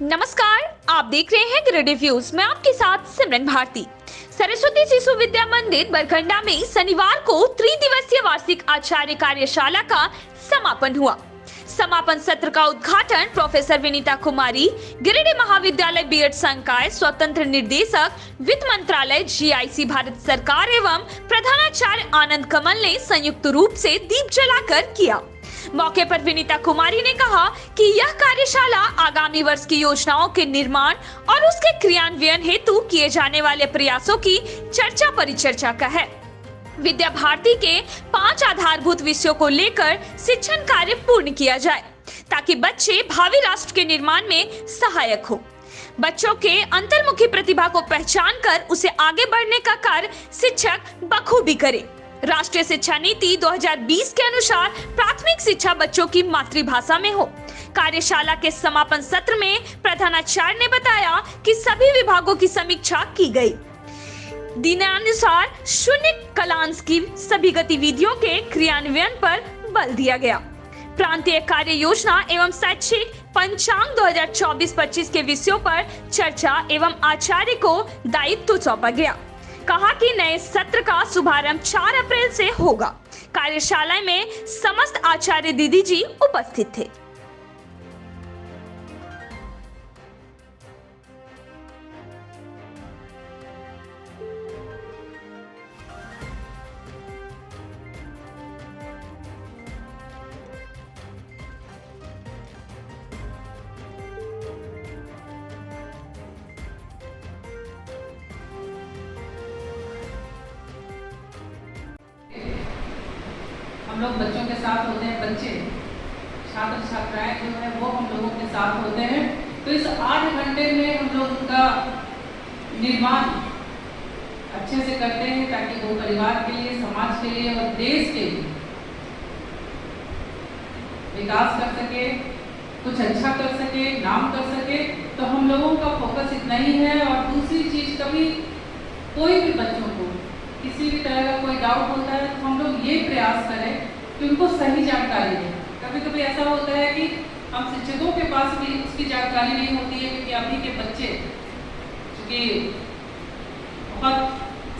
नमस्कार, आप देख रहे हैं ग्रेड रिव्यूज। मैं आपके साथ सिमरन भारती। सरस्वती शिशु विद्या मंदिर बरकंडा में शनिवार को त्रिदिवसीय वार्षिक आचार्य कार्यशाला का समापन हुआ। समापन सत्र का उद्घाटन प्रोफेसर विनीता कुमारी, गिरिडीह महाविद्यालय बीएड संकाय, स्वतंत्र निदेशक, वित्त मंत्रालय, जीआईसी भारत सरकार एवं प्रधानाचार्य आनंद कमल ने संयुक्त रूप से दीप जलाकर किया। मौके पर विनीता कुमारी ने कहा कि यह कार्यशाला आगामी वर्ष की योजनाओं के निर्माण और उसके क्रियान्वयन हेतु किए जाने वाले प्रयासों की चर्चा परिचर्चा का है। विद्या भारती के 5 आधारभूत विषयों को लेकर शिक्षण कार्य पूर्ण किया जाए ताकि बच्चे भावी राष्ट्र के निर्माण में सहायक हो। बच्चों के अंतर्मुखी प्रतिभा को पहचान कर उसे आगे बढ़ने का कार्य शिक्षक बखूबी करे। राष्ट्रीय शिक्षा नीति 2020 के अनुसार प्राथमिक शिक्षा बच्चों की मातृभाषा में हो। कार्यशाला के समापन सत्र में प्रधानाचार्य ने बताया कि सभी विभागों की समीक्षा की गई। दिनानुसार शून्य कलांश की सभी गतिविधियों के क्रियान्वयन पर बल दिया गया। प्रांतीय कार्य योजना एवं शैक्षिक पंचांग 2024-25 के विषयों पर चर्चा एवं आचार्य को दायित्व सौंपा गया। कहा कि नए सत्र का शुभारंभ 4 अप्रैल से होगा। कार्यशाला में समस्त आचार्य दीदी जी उपस्थित थे। हम लोग बच्चों के साथ होते हैं, बच्चे छात्र छात्राएं जो है वो हम लोगों के साथ होते हैं। तो इस 8 घंटे में हम लोग उनका निर्माण अच्छे से करते हैं ताकि वो परिवार के लिए, समाज के लिए और देश के लिए विकास कर सके, कुछ अच्छा कर सके, नाम कर सके। तो हम लोगों का फोकस इतना ही है। और दूसरी चीज, कभी कोई भी बच्चों को किसी भी तरह का कोई डाउट होता है तो हम लोग ये प्रयास करें कि उनको सही जानकारी दें। कभी कभी ऐसा होता है कि हम शिक्षकों के पास भी उसकी जानकारी नहीं होती है, क्योंकि अभी के बच्चे क्योंकि बहुत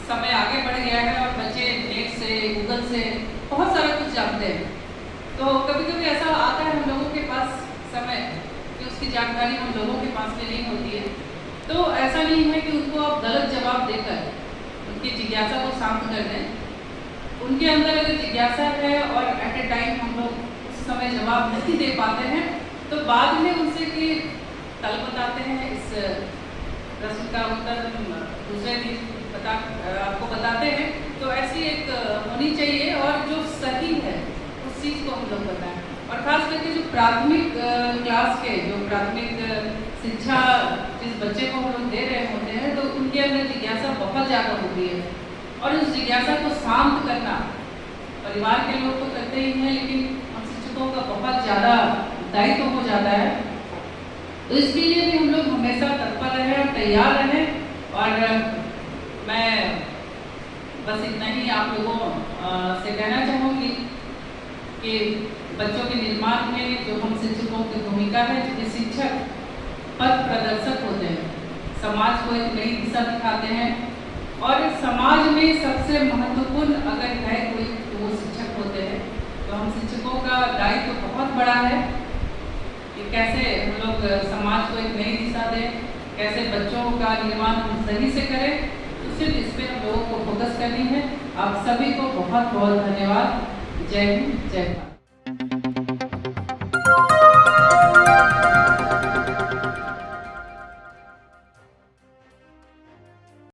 समय आगे बढ़ गया है और बच्चे नेट से, गूगल से बहुत सारा कुछ जानते हैं। तो कभी कभी ऐसा आता है हम लोगों के पास समय कि उसकी जानकारी हम लोगों के पास में नहीं होती है। तो ऐसा नहीं है कि उनको आप गलत जवाब देकर उनकी जिज्ञासा को शांत कर दें। उनके अंदर अगर जिज्ञासा है और एट ए टाइम हम लोग उस समय जवाब नहीं दे पाते हैं तो बाद में उनसे कि कल बताते हैं, इस प्रश्न का उत्तर दूसरे दिन आपको बताते हैं। तो ऐसी एक होनी चाहिए और जो सही है उस चीज़ को हम लोग बताएं। और खास करके जो प्राथमिक क्लास के, जो प्राथमिक शिक्षा जिस बच्चे को हम लोग दे रहे होते हैं तो उनके अंदर जिज्ञासा बहुत ज़्यादा होती है। और उस जिज्ञासा को शांत करना परिवार के लोग तो करते ही हैं, लेकिन हम शिक्षकों का बहुत ज़्यादा दायित्व हो जाता है। तो इसके लिए भी हम लोग हमेशा तत्पर रहें और तैयार रहें। और मैं बस इतना ही आप लोगों से कहना चाहूँगी कि बच्चों के निर्माण में जो हम शिक्षकों की भूमिका है, क्योंकि शिक्षक पथ प्रदर्शक होते हैं, समाज को एक नई दिशा दिखाते हैं। और समाज में सबसे महत्वपूर्ण अगर है कोई तो वो शिक्षक होते हैं। तो हम शिक्षकों का दायित्व बहुत बड़ा है कि कैसे हम लोग समाज को एक नई दिशा दें, कैसे बच्चों का निर्माण हम सही से करें। तो सिर्फ इस पर हम लोगों को फोकस करनी है। आप सभी को बहुत बहुत धन्यवाद। जय हिंद, जय भारत।